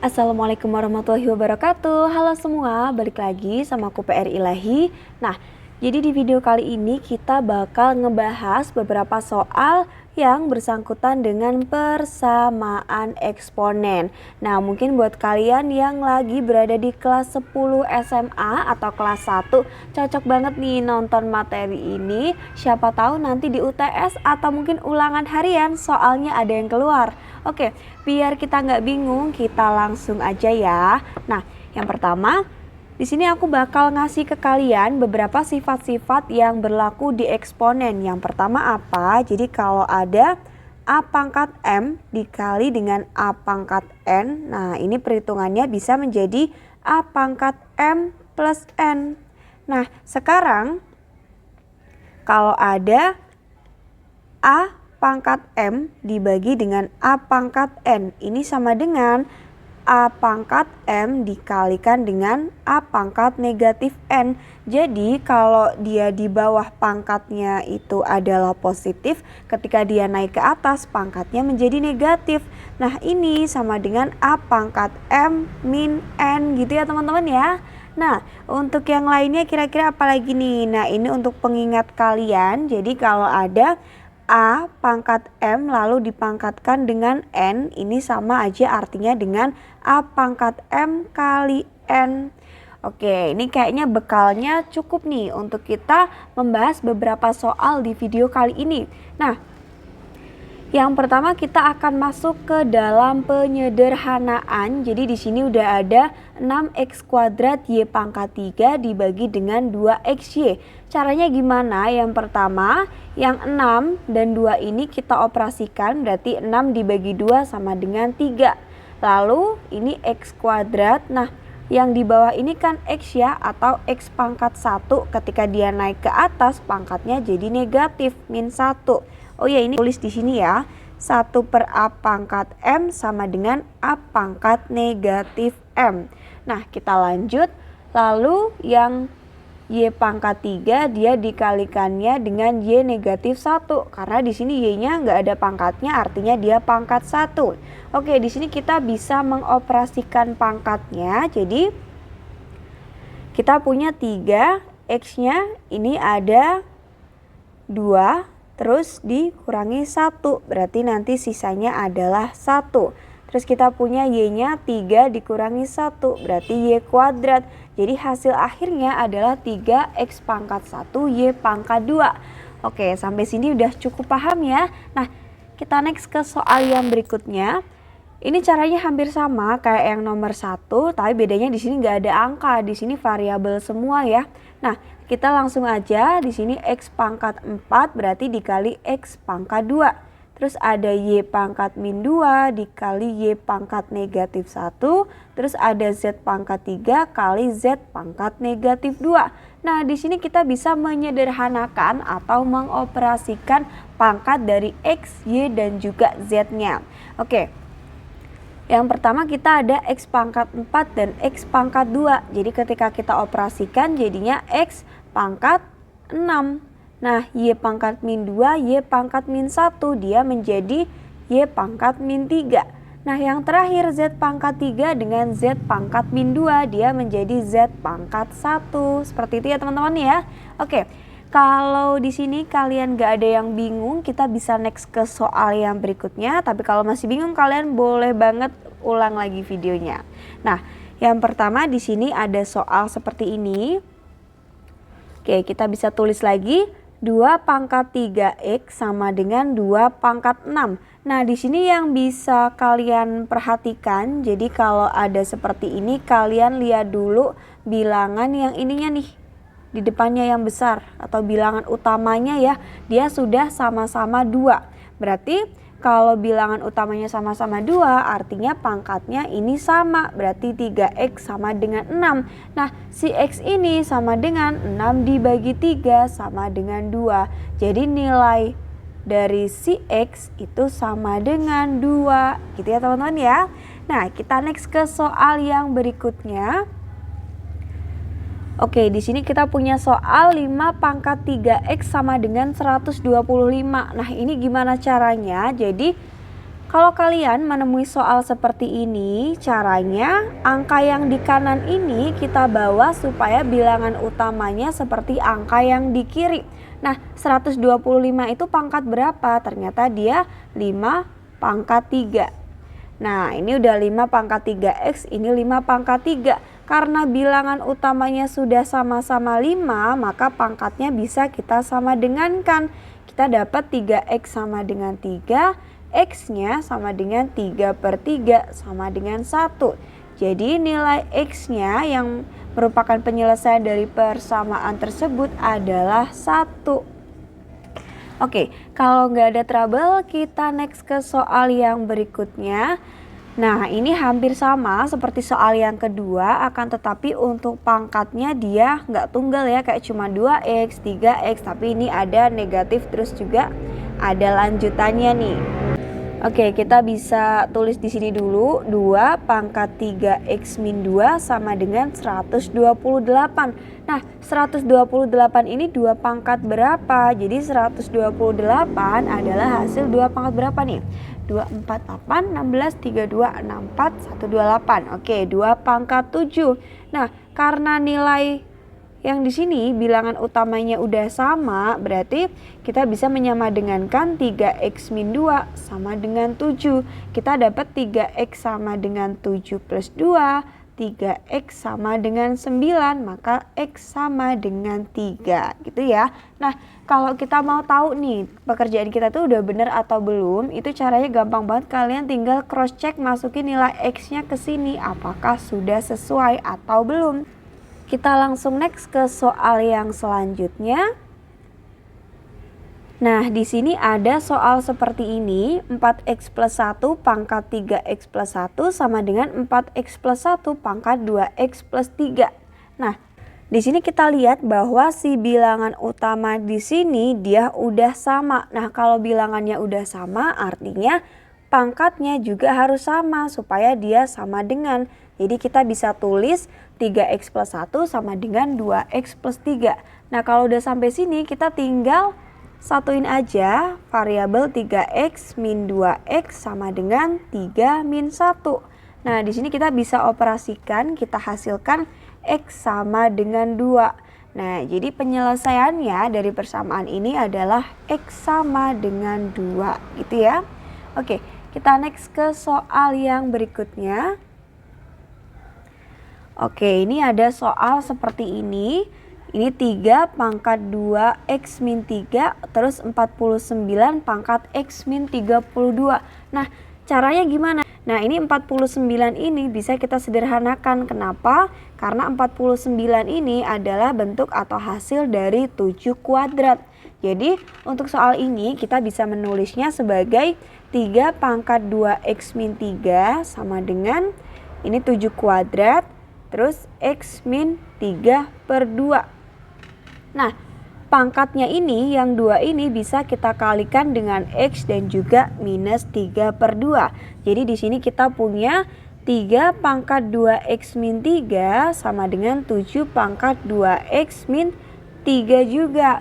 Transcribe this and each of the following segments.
Assalamualaikum warahmatullahi wabarakatuh. Halo semua, balik lagi sama aku PR Ilahi. Nah, jadi di video kali ini kita bakal ngebahas beberapa soal yang bersangkutan dengan persamaan eksponen. Nah, mungkin buat kalian yang lagi berada di kelas 10 SMA atau kelas 1, cocok banget nih nonton materi ini. Siapa tahu nanti di UTS atau mungkin ulangan harian soalnya ada yang keluar. Oke, biar kita nggak bingung, kita langsung aja ya. Nah, yang pertama, di sini aku bakal ngasih ke kalian beberapa sifat-sifat yang berlaku di eksponen. Yang pertama apa? Jadi kalau ada A pangkat M dikali dengan A pangkat N, nah ini perhitungannya bisa menjadi A pangkat M plus N. Nah, sekarang kalau ada A pangkat M dibagi dengan A pangkat N, ini sama dengan A pangkat M dikalikan dengan A pangkat negatif N. Jadi kalau dia di bawah pangkatnya itu adalah positif, ketika dia naik ke atas pangkatnya menjadi negatif. Nah, ini sama dengan A pangkat M min N gitu ya teman-teman ya. Nah, untuk yang lainnya kira-kira apa lagi nih? Nah, ini untuk pengingat kalian. Jadi kalau ada A pangkat M lalu dipangkatkan dengan N, ini sama aja artinya dengan A pangkat M kali N. Oke, ini kayaknya bekalnya cukup nih untuk kita membahas beberapa soal di video kali ini. Nah, yang pertama kita akan masuk ke dalam penyederhanaan. Jadi di sini udah ada 6x kuadrat y pangkat 3 dibagi dengan 2xy. Caranya gimana? Yang pertama, yang 6 dan 2 ini kita operasikan, berarti 6 dibagi 2 sama dengan 3. Lalu ini x kuadrat. Nah, yang di bawah ini kan x ya, atau x pangkat 1. Ketika dia naik ke atas pangkatnya jadi negatif, min 1. Oh ya, ini tulis di sini ya. 1 per A pangkat M sama dengan A pangkat negatif M. Nah, kita lanjut. Lalu yang Y pangkat 3 dia dikalikannya dengan Y negatif 1. Karena di sini Y-nya nggak ada pangkatnya, artinya dia pangkat 1. Oke, di sini kita bisa mengoperasikan pangkatnya. Jadi kita punya 3, X-nya ini ada 2. Terus dikurangi 1, berarti nanti sisanya adalah 1. Terus kita punya Y-nya 3 dikurangi 1, berarti Y kuadrat. Jadi hasil akhirnya adalah 3X pangkat 1 Y pangkat 2. Oke, sampai sini udah cukup paham ya. Nah, kita next ke soal yang berikutnya. Ini caranya hampir sama kayak yang nomor 1, tapi bedanya di sini nggak ada angka, di sini variabel semua ya. Nah, kita langsung aja, di sini X pangkat 4 berarti dikali X pangkat 2. Terus ada Y pangkat min 2 dikali Y pangkat negatif 1. Terus ada Z pangkat 3 kali Z pangkat negatif 2. Nah, di sini kita bisa menyederhanakan atau mengoperasikan pangkat dari X, Y, dan juga Z-nya. Oke. Yang pertama kita ada X pangkat 4 dan X pangkat 2. Jadi ketika kita operasikan jadinya X pangkat 6. Nah, Y pangkat min 2, Y pangkat min 1. Dia menjadi Y pangkat min 3. Nah, yang terakhir Z pangkat 3 dengan Z pangkat min 2. Dia menjadi Z pangkat 1. Seperti itu ya teman-teman ya. Oke. Kalau di sini kalian gak ada yang bingung, kita bisa next ke soal yang berikutnya. Tapi kalau masih bingung, kalian boleh banget ulang lagi videonya. Nah, yang pertama di sini ada soal seperti ini. Oke, kita bisa tulis lagi 2 pangkat 3x sama dengan 2 pangkat 6. Nah, di sini yang bisa kalian perhatikan, jadi kalau ada seperti ini, kalian lihat dulu bilangan yang ininya nih. Di depannya yang besar atau bilangan utamanya ya, dia sudah sama-sama 2. Berarti kalau bilangan utamanya sama-sama 2 artinya pangkatnya ini sama, berarti 3x sama dengan 6. Nah, si x ini sama dengan 6 dibagi 3 sama dengan 2. Jadi nilai dari si x itu sama dengan 2 gitu ya teman-teman ya. Nah, kita next ke soal yang berikutnya. Oke, di sini kita punya soal 5 pangkat 3x sama dengan 125. Nah, ini gimana caranya? Jadi Kalau kalian menemui soal seperti ini, caranya angka yang di kanan ini kita bawa supaya bilangan utamanya seperti angka yang di kiri. Nah, 125 itu pangkat berapa? Ternyata dia 5 pangkat 3. Nah, ini udah 5 pangkat 3x, ini 5 pangkat 3. Karena bilangan utamanya sudah sama-sama 5, maka pangkatnya bisa kita sama dengankan. Kita dapat 3x sama dengan 3, x-nya sama dengan 3/3 sama dengan 1. Jadi nilai x-nya yang merupakan penyelesaian dari persamaan tersebut adalah 1. Oke, kalau nggak ada trouble, kita next ke soal yang berikutnya. Nah, ini hampir sama seperti soal yang kedua, akan tetapi untuk pangkatnya dia nggak tunggal ya, kayak cuma 2x, 3x, tapi ini ada negatif terus juga ada lanjutannya nih. Oke, kita bisa tulis di sini dulu, 2 pangkat 3x min 2 sama dengan 128. Nah, 128 ini 2 pangkat berapa? Jadi 128 adalah hasil 2 pangkat berapa nih? 2, 4, 8, 16, 32, 64, 128. Oke, 2 pangkat 7. Nah, karena nilai yang di sini bilangan utamanya udah sama, berarti kita bisa menyamadengankan 3x min 2 sama dengan 7. Kita dapat 3x sama dengan 7 plus 2, 3x sama dengan 9, maka x sama dengan 3 gitu ya. Nah, kalau kita mau tahu nih pekerjaan kita tuh udah bener atau belum, itu caranya gampang banget, kalian tinggal cross check masukin nilai x-nya ke sini apakah sudah sesuai atau belum. Kita langsung next ke soal yang selanjutnya. Nah, di sini ada soal seperti ini, 4x plus 1 pangkat 3x plus 1 sama dengan 4x plus 1 pangkat 2x plus 3. Nah, di sini kita lihat bahwa si bilangan utama di sini dia udah sama. Nah, kalau bilangannya udah sama artinya pangkatnya juga harus sama supaya dia sama dengan. Jadi kita bisa tulis 3x plus 1 sama dengan 2x plus 3. Nah, kalau udah sampai sini kita tinggal satuin aja variabel 3x min 2x sama dengan 3 min 1. Nah, di sini kita bisa operasikan, kita hasilkan x sama dengan 2. Nah, jadi penyelesaiannya dari persamaan ini adalah x sama dengan 2 gitu ya. Oke, kita next ke soal yang berikutnya. Oke, ini ada soal seperti ini. Ini 3 pangkat 2x min 3 terus 49 pangkat x min 32. Nah, caranya gimana? Nah, ini 49 ini bisa kita sederhanakan. Kenapa? Karena 49 ini adalah bentuk atau hasil dari 7 kuadrat. Jadi, untuk soal ini kita bisa menulisnya sebagai 3 pangkat 2x min 3 sama dengan ini 7 kuadrat. Terus x min 3/2. Nah, pangkatnya ini yang 2 ini bisa kita kalikan dengan x dan juga minus 3/2. Jadi di sini kita punya 3 pangkat 2x min 3 sama dengan 7 pangkat 2x min 3 juga.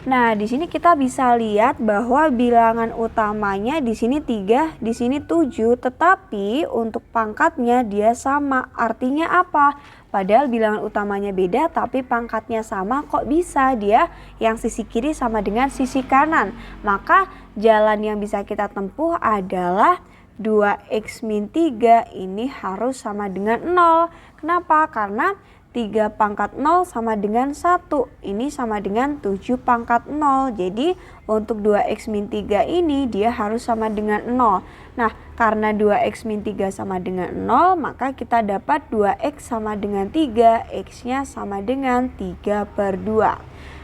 Nah, di sini kita bisa lihat bahwa bilangan utamanya di sini 3, di sini 7, tetapi untuk pangkatnya dia sama. Artinya apa? Padahal bilangan utamanya beda tapi pangkatnya sama, kok bisa dia yang sisi kiri sama dengan sisi kanan? Maka jalan yang bisa kita tempuh adalah 2x min 3 ini harus sama dengan 0. Kenapa? Karena 3 pangkat 0 sama dengan 1. Ini sama dengan 7 pangkat 0. Jadi untuk 2x min 3 ini dia harus sama dengan 0. Nah, karena 2x min 3 sama dengan 0, maka kita dapat 2x sama dengan 3. X-nya sama dengan 3/2.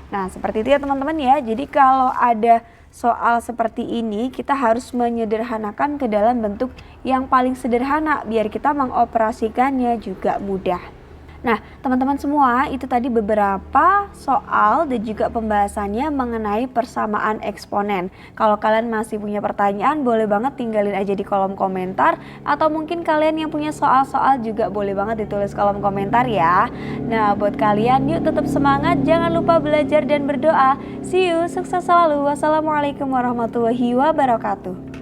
Nah, seperti itu ya teman-teman ya. Jadi kalau ada soal seperti ini, kita harus menyederhanakan ke dalam bentuk yang paling sederhana biar kita mengoperasikannya juga mudah. Nah, teman-teman semua, itu tadi beberapa soal dan juga pembahasannya mengenai persamaan eksponen. Kalau kalian masih punya pertanyaan, boleh banget tinggalin aja di kolom komentar. Atau mungkin kalian yang punya soal-soal juga boleh banget ditulis kolom komentar ya. Nah, buat kalian, yuk tetap semangat, jangan lupa belajar dan berdoa. See you, sukses selalu. Wassalamualaikum warahmatullahi wabarakatuh.